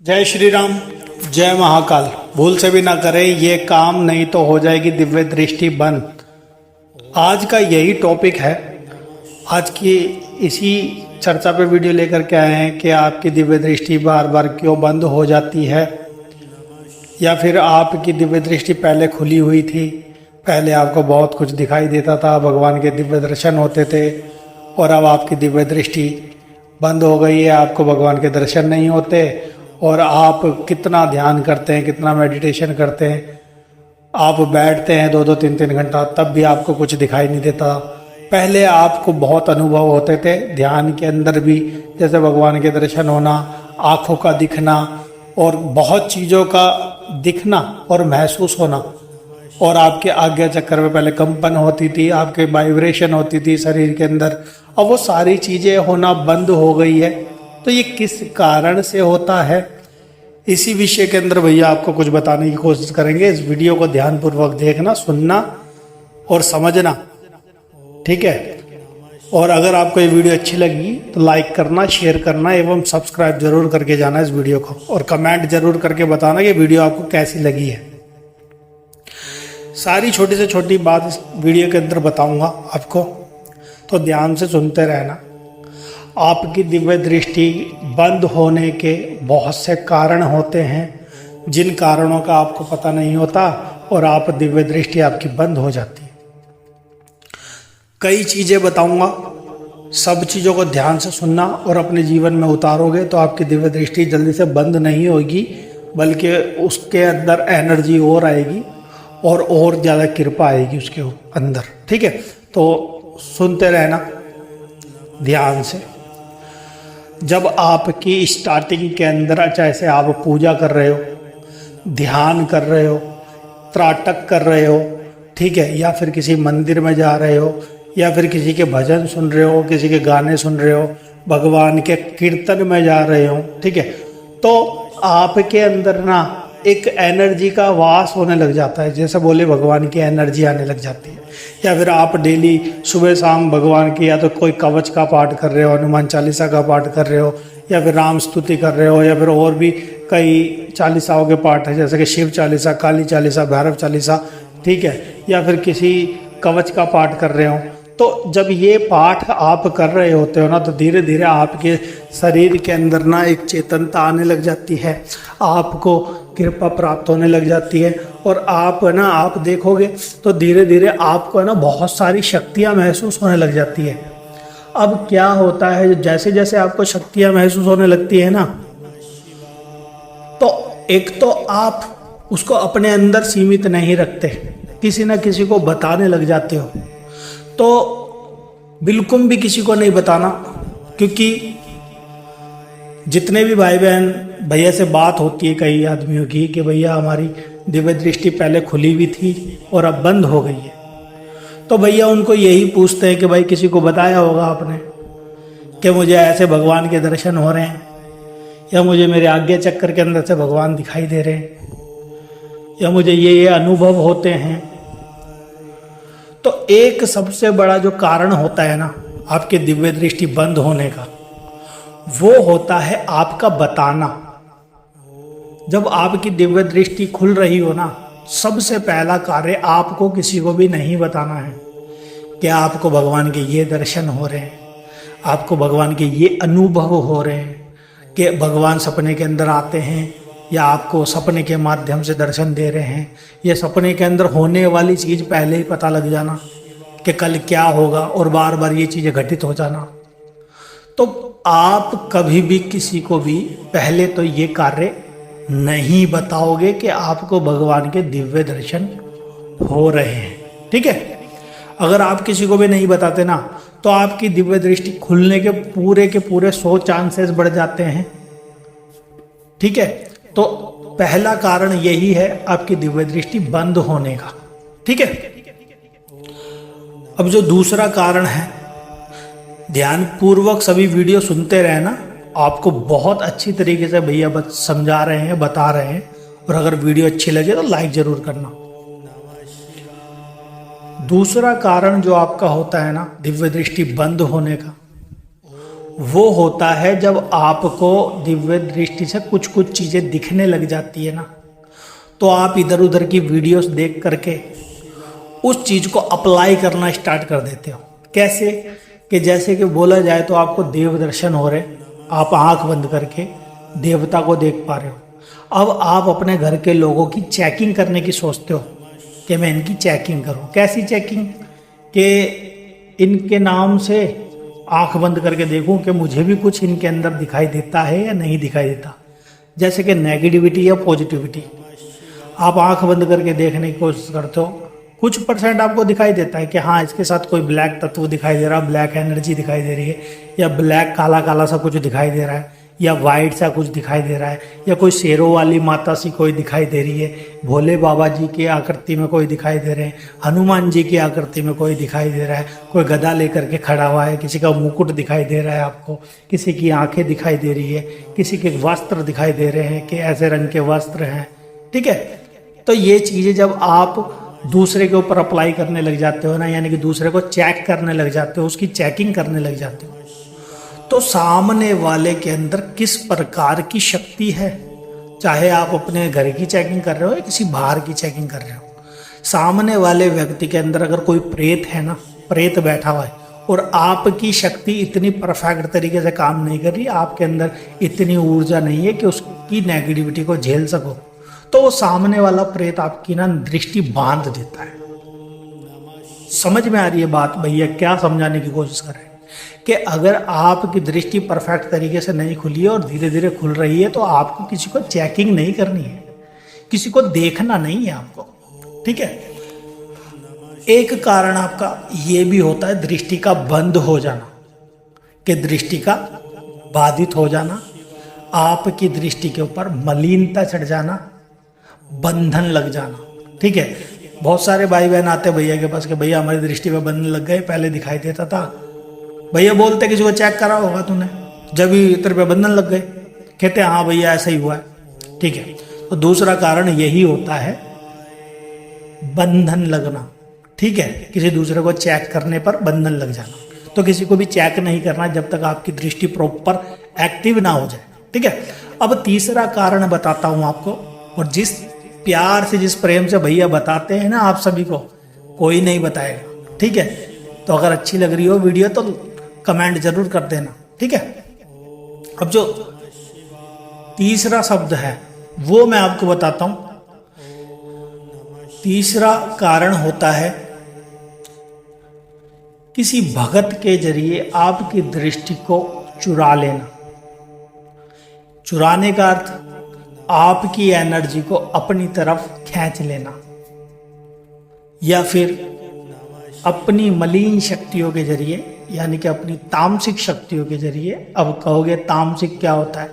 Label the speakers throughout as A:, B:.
A: जय श्री राम, जय महाकाल। भूल से भी ना करें, ये काम नहीं तो हो जाएगी दिव्य दृष्टि बंद। आज का यही टॉपिक है। आज की इसी चर्चा पे वीडियो लेकर के आए हैं कि आपकी दिव्य दृष्टि बार बार क्यों बंद हो जाती है, या फिर आपकी दिव्य दृष्टि पहले खुली हुई थी, पहले आपको बहुत कुछ दिखाई देता था, भगवान के दिव्य दर्शन होते थे, और अब आपकी दिव्य दृष्टि बंद हो गई है, आपको भगवान के दर्शन नहीं होते, और आप कितना ध्यान करते हैं, कितना मेडिटेशन करते हैं, आप बैठते हैं 2-2 3-3 घंटा, तब भी आपको कुछ दिखाई नहीं देता। पहले आपको बहुत अनुभव होते थे ध्यान के अंदर भी, जैसे भगवान के दर्शन होना, आँखों का दिखना, और बहुत चीज़ों का दिखना और महसूस होना, और आपके आज्ञा चक्र में पहले कंपन होती थी, आपके वाइब्रेशन होती थी शरीर के अंदर। अब वो सारी चीज़ें होना बंद हो गई है। तो ये किस कारण से होता है, इसी विषय के अंदर भैया आपको कुछ बताने की कोशिश करेंगे। इस वीडियो को ध्यानपूर्वक देखना, सुनना और समझना, ठीक है। और अगर आपको ये वीडियो अच्छी लगी तो लाइक करना, शेयर करना एवं सब्सक्राइब जरूर करके जाना इस वीडियो को, और कमेंट जरूर करके बताना कि वीडियो आपको कैसी लगी है। सारी छोटी से छोटी बात इस वीडियो के अंदर बताऊंगा आपको, तो ध्यान से सुनते रहना। आपकी दिव्य दृष्टि बंद होने के बहुत से कारण होते हैं, जिन कारणों का आपको पता नहीं होता, और आप दिव्य दृष्टि आपकी बंद हो जाती है। कई चीज़ें बताऊंगा, सब चीज़ों को ध्यान से सुनना और अपने जीवन में उतारोगे तो आपकी दिव्य दृष्टि जल्दी से बंद नहीं होगी, बल्कि उसके अंदर एनर्जी और आएगी और ज़्यादा कृपा आएगी उसके अंदर, ठीक है। तो सुनते रहना ध्यान से। जब आपकी स्टार्टिंग के अंदर, जैसे आप पूजा कर रहे हो, ध्यान कर रहे हो, त्राटक कर रहे हो, ठीक है, या फिर किसी मंदिर में जा रहे हो, या फिर किसी के भजन सुन रहे हो, किसी के गाने सुन रहे हो, भगवान के कीर्तन में जा रहे हो, ठीक है, तो आपके अंदर ना एक एनर्जी का वास होने लग जाता है, जैसे बोले भगवान की एनर्जी आने लग जाती है। या फिर आप डेली सुबह शाम भगवान की, या तो कोई कवच का पाठ कर रहे हो, हनुमान चालीसा का पाठ कर रहे हो, या फिर राम स्तुति कर रहे हो, या फिर और भी कई चालीसाओं के पाठ है, जैसे कि शिव चालीसा, काली चालीसा, भैरव चालीसा, ठीक है, या फिर किसी कवच का पाठ कर रहे हो। तो जब ये पाठ आप कर रहे होते हो ना, तो धीरे धीरे आपके शरीर के अंदर ना एक चेतनता आने लग जाती है, आपको कृपा प्राप्त होने लग जाती है, और आप देखोगे तो धीरे धीरे आपको ना बहुत सारी शक्तियाँ महसूस होने लग जाती है। अब क्या होता है, जैसे जैसे आपको शक्तियाँ महसूस होने लगती है ना, तो एक तो आप उसको अपने अंदर सीमित नहीं रखते, किसी न किसी को बताने लग जाते हो। तो बिल्कुल भी किसी को नहीं बताना, क्योंकि जितने भी भाई बहन भैया से बात होती है कई आदमियों की कि भैया हमारी दिव्य दृष्टि पहले खुली हुई थी और अब बंद हो गई है, तो भैया उनको यही पूछते हैं कि भाई किसी को बताया होगा आपने कि मुझे ऐसे भगवान के दर्शन हो रहे हैं, या मुझे मेरे आज्ञा चक्र के अंदर से भगवान दिखाई दे रहे हैं, या मुझे ये अनुभव होते हैं। तो एक सबसे बड़ा जो कारण होता है ना आपके दिव्य दृष्टि बंद होने का, वो होता है आपका बताना। जब आपकी दिव्य दृष्टि खुल रही हो ना, सबसे पहला कार्य आपको किसी को भी नहीं बताना है कि आपको भगवान के ये दर्शन हो रहे हैं, आपको भगवान के ये अनुभव हो रहे हैं, कि भगवान सपने के अंदर आते हैं, या आपको सपने के माध्यम से दर्शन दे रहे हैं। ये सपने के अंदर होने वाली चीज़ पहले ही पता लग जाना कि कल क्या होगा, और बार बार ये चीज़ें घटित हो जाना। तो आप कभी भी किसी को भी पहले तो ये कार्य नहीं बताओगे कि आपको भगवान के दिव्य दर्शन हो रहे हैं, ठीक है। अगर आप किसी को भी नहीं बताते ना, तो आपकी दिव्य दृष्टि खुलने के पूरे 100 चांसेस बढ़ जाते हैं, ठीक है। तो पहला कारण यही है आपकी दिव्य दृष्टि बंद होने का, ठीक है। अब जो दूसरा कारण है, ध्यान पूर्वक सभी वीडियो सुनते रहना, आपको बहुत अच्छी तरीके से भैया समझा रहे हैं, बता रहे हैं, और अगर वीडियो अच्छी लगे तो लाइक जरूर करना। दूसरा कारण जो आपका होता है ना दिव्य दृष्टि बंद होने का, वो होता है जब आपको दिव्य दृष्टि से कुछ कुछ चीजें दिखने लग जाती है ना, तो आप इधर उधर की वीडियोस देख करके उस चीज को अप्लाई करना स्टार्ट कर देते हो। कैसे कि जैसे कि बोला जाए तो आपको देव दर्शन हो रहे, आप आंख बंद करके देवता को देख पा रहे हो। अब आप अपने घर के लोगों की चेकिंग करने की सोचते हो कि मैं इनकी चेकिंग करूं। कैसी चेकिंग? कि इनके नाम से आंख बंद करके देखूं कि मुझे भी कुछ इनके अंदर दिखाई देता है या नहीं दिखाई देता। जैसे कि नेगेटिविटी या पॉजिटिविटी, आप आंख बंद करके देखने की कोशिश करते हो, कुछ परसेंट आपको दिखाई देता है कि हाँ इसके साथ कोई ब्लैक तत्व दिखाई दे रहा है, ब्लैक एनर्जी दिखाई दे रही है, या ब्लैक काला काला सा कुछ दिखाई दे रहा है, या वाइट सा कुछ दिखाई दे रहा है, या कोई शेरों वाली माता सी कोई दिखाई दे रही है, भोले बाबा जी की आकृति में कोई दिखाई दे रहे हैं, हनुमान जी की आकृति में कोई दिखाई दे रहा है, कोई गदा लेकर के खड़ा हुआ है, किसी का मुकुट दिखाई दे रहा है आपको, किसी की आंखें दिखाई दे रही है, किसी के वस्त्र दिखाई दे रहे हैं कि ऐसे रंग के वस्त्र हैं। ठीक है, तो ये चीज़ें जब आप दूसरे के ऊपर अप्लाई करने लग जाते हो ना, यानी कि दूसरे को चेक करने लग जाते हो, उसकी चेकिंग करने लग जाते हो, तो सामने वाले के अंदर किस प्रकार की शक्ति है, चाहे आप अपने घर की चेकिंग कर रहे हो या किसी बाहर की चेकिंग कर रहे हो, सामने वाले व्यक्ति के अंदर अगर कोई प्रेत है ना, प्रेत बैठा हुआ है और आपकी शक्ति इतनी परफेक्ट तरीके से काम नहीं कर रही, आपके अंदर इतनी ऊर्जा नहीं है कि उसकी नेगेटिविटी को झेल सको, तो वो सामने वाला प्रेत आपकी ना दृष्टि बांध देता है। समझ में आ रही है बात भैया? क्या समझाने की कोशिश कर रहे हैं कि अगर आपकी दृष्टि परफेक्ट तरीके से नहीं खुली है और धीरे धीरे खुल रही है, तो आपको किसी को चेकिंग नहीं करनी है, किसी को देखना नहीं है आपको। ठीक है, एक कारण आपका ये भी होता है दृष्टि का बंद हो जाना, कि दृष्टि का बाधित हो जाना, आपकी दृष्टि के ऊपर मलिनता चढ़ जाना, बंधन लग जाना। ठीक है, बहुत सारे भाई बहन आते भैया के पास कि भैया हमारी दृष्टि में बंधन लग गए, पहले दिखाई देता था। भैया बोलते किसी को चेक करा होगा तूने, जब भी तेरे पे बंधन लग गए, कहते हाँ भैया ऐसा ही हुआ है। ठीक है, तो दूसरा कारण यही होता है बंधन लगना। ठीक है, किसी दूसरे को चेक करने पर बंधन लग जाना। तो किसी को भी चेक नहीं करना जब तक आपकी दृष्टि प्रॉपर एक्टिव ना हो जाए। ठीक है, अब तीसरा कारण बताता हूं आपको, और जिस प्यार से जिस प्रेम से भैया बताते हैं ना आप सभी को, कोई नहीं बताएगा। ठीक है, तो अगर अच्छी लग रही हो वीडियो तो कमेंट जरूर कर देना। ठीक है, अब जो तीसरा शब्द है वो मैं आपको बताता हूं। तीसरा कारण होता है किसी भगत के जरिए आपकी दृष्टि को चुरा लेना। चुराने का अर्थ आपकी एनर्जी को अपनी तरफ खींच लेना, या फिर अपनी मलिन शक्तियों के जरिए, यानी कि अपनी तामसिक शक्तियों के जरिए। अब कहोगे तामसिक क्या होता है?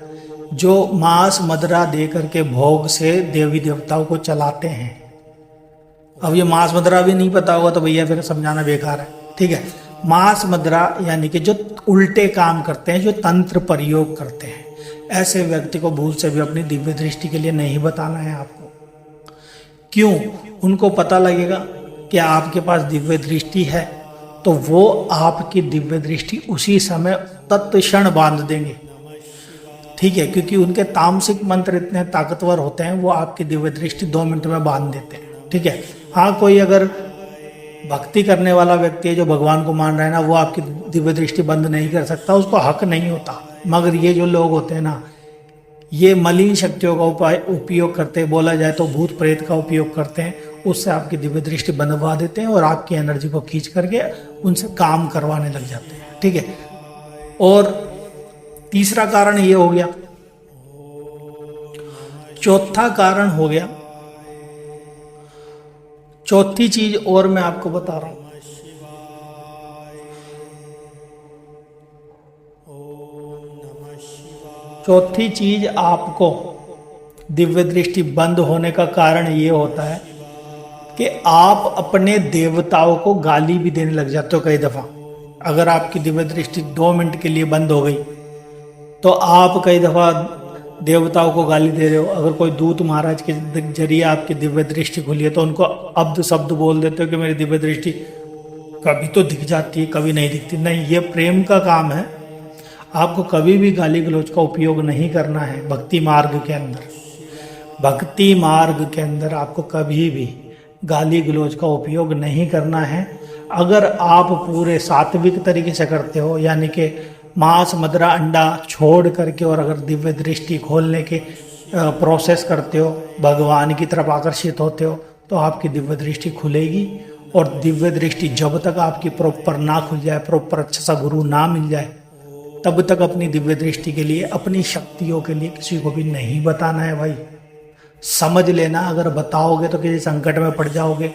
A: जो मांस मदिरा दे करके भोग से देवी देवताओं को चलाते हैं। अब ये मांस मदिरा भी नहीं पता होगा तो भैया फिर समझाना बेकार है। ठीक है, मांस मदिरा यानी कि जो उल्टे काम करते हैं, जो तंत्र प्रयोग करते हैं, ऐसे व्यक्ति को भूल से भी अपनी दिव्य दृष्टि के लिए नहीं बताना है आपको। क्यों? उनको पता लगेगा कि आपके पास दिव्य दृष्टि है, तो वो आपकी दिव्य दृष्टि उसी समय तत्क्षण बांध देंगे। ठीक है, क्योंकि उनके तामसिक मंत्र इतने ताकतवर होते हैं, वो आपकी दिव्य दृष्टि 2 मिनट में बांध देते हैं। ठीक है, हाँ कोई अगर भक्ति करने वाला व्यक्ति है जो भगवान को मान रहा है ना, वो आपकी दिव्य दृष्टि बंद नहीं कर सकता, उसको हक नहीं होता। मगर ये जो लोग होते हैं ना, ये मलिन शक्तियों का उपयोग करते हैं, बोला जाए तो भूत प्रेत का उपयोग करते हैं, उससे आपकी दिव्य दृष्टि बंधवा देते हैं और आपकी एनर्जी को खींच करके उनसे काम करवाने लग जाते हैं। ठीक है, और तीसरा कारण ये हो गया। चौथा कारण हो गया, चौथी चीज और मैं आपको बता रहा हूं। चौथी चीज आपको दिव्य दृष्टि बंद होने का कारण ये होता है कि आप अपने देवताओं को गाली भी देने लग जाते हो कई दफा। अगर आपकी दिव्य दृष्टि 2 मिनट के लिए बंद हो गई तो आप कई दफा देवताओं को गाली दे रहे हो। अगर कोई दूत महाराज के जरिए आपकी दिव्य दृष्टि खुली है तो उनको अब्द शब्द बोल देते हो कि मेरी दिव्य दृष्टि कभी तो दिख जाती है, कभी नहीं दिखती। नहीं, ये प्रेम का काम है। आपको कभी भी गाली गलौज का उपयोग नहीं करना है भक्ति मार्ग के अंदर। भक्ति मार्ग के अंदर आपको कभी भी गाली गलौज का उपयोग नहीं करना है। अगर आप पूरे सात्विक तरीके से करते हो, यानी कि मांस मदिरा अंडा छोड़ करके, और अगर दिव्य दृष्टि खोलने के प्रोसेस करते हो, भगवान की तरफ आकर्षित होते हो, तो आपकी दिव्य दृष्टि खुलेगी। और दिव्य दृष्टि जब तक आपकी प्रॉपर ना खुल जाए, प्रॉपर अच्छा सा गुरु ना मिल जाए, तब तक अपनी दिव्य दृष्टि के लिए, अपनी शक्तियों के लिए किसी को भी नहीं बताना है भाई। समझ लेना, अगर बताओगे तो किसी संकट में पड़ जाओगे,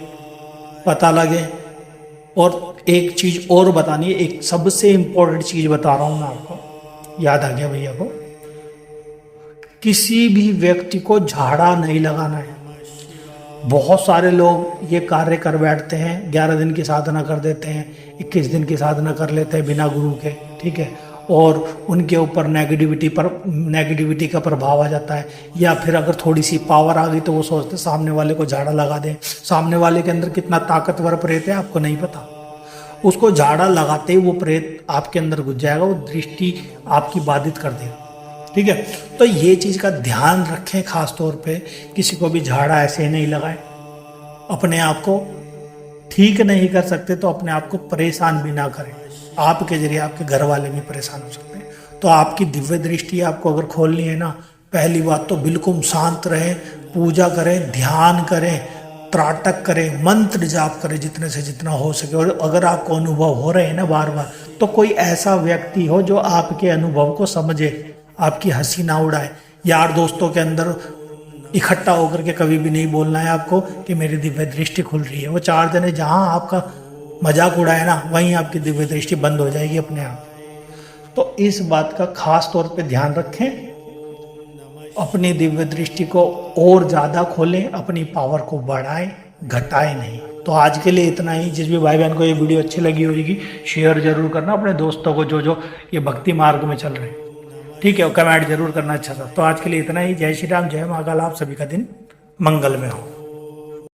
A: पता लगे। और एक चीज और बतानी है, एक सबसे इंपॉर्टेंट चीज बता रहा हूं मैं आपको, याद आ गया भैया को। किसी भी व्यक्ति को झाड़ा नहीं लगाना है। बहुत सारे लोग ये कार्य कर बैठते हैं, 11 दिन की साधना कर देते हैं, 21 दिन की साधना कर लेते हैं बिना गुरु के, ठीक है, और उनके ऊपर नेगेटिविटी का प्रभाव आ जाता है। या फिर अगर थोड़ी सी पावर आ गई तो वो सोचते सामने वाले को झाड़ा लगा दें। सामने वाले के अंदर कितना ताकतवर प्रेत है आपको नहीं पता। उसको झाड़ा लगाते ही वो प्रेत आपके अंदर घुस जाएगा, वो दृष्टि आपकी बाधित कर देगा, ठीक है। तो ये चीज़ का ध्यान रखें, खास तौर पे किसी को भी झाड़ा ऐसे नहीं लगाएं। अपने आप को ठीक नहीं कर सकते तो अपने आप को परेशान भी ना करें। आपके जरिए आपके घर वाले भी परेशान हो सकते हैं। तो आपकी दिव्य दृष्टि आपको अगर खोलनी है ना, पहली बात तो बिल्कुल शांत रहें, पूजा करें, ध्यान करें, त्राटक करें, मंत्र जाप करें जितने से जितना हो सके। और अगर आपको अनुभव हो रहे हैं ना बार बार, तो कोई ऐसा व्यक्ति हो जो आपके अनुभव को समझे, आपकी हंसी ना उड़ाए। यार दोस्तों के अंदर इकट्ठा होकर के कभी भी नहीं बोलना है आपको कि मेरी दिव्य दृष्टि खुल रही है। वो 4 जने जहां आपका मजाक उड़ाए ना, वहीं आपकी दिव्य दृष्टि बंद हो जाएगी अपने आप। तो इस बात का खास तौर पे ध्यान रखें, अपनी दिव्य दृष्टि को और ज्यादा खोलें, अपनी पावर को बढ़ाएं, घटाएं नहीं। तो आज के लिए इतना ही। जिस भी भाई बहन को ये वीडियो अच्छी लगी होगी, शेयर जरूर करना अपने दोस्तों को जो ये भक्ति मार्ग में चल रहे हैं, ठीक है, और कमेंट जरूर करना अच्छा सा। तो आज के लिए इतना ही। जय श्री राम, जय महाकाल। आप सभी का दिन मंगल में हो।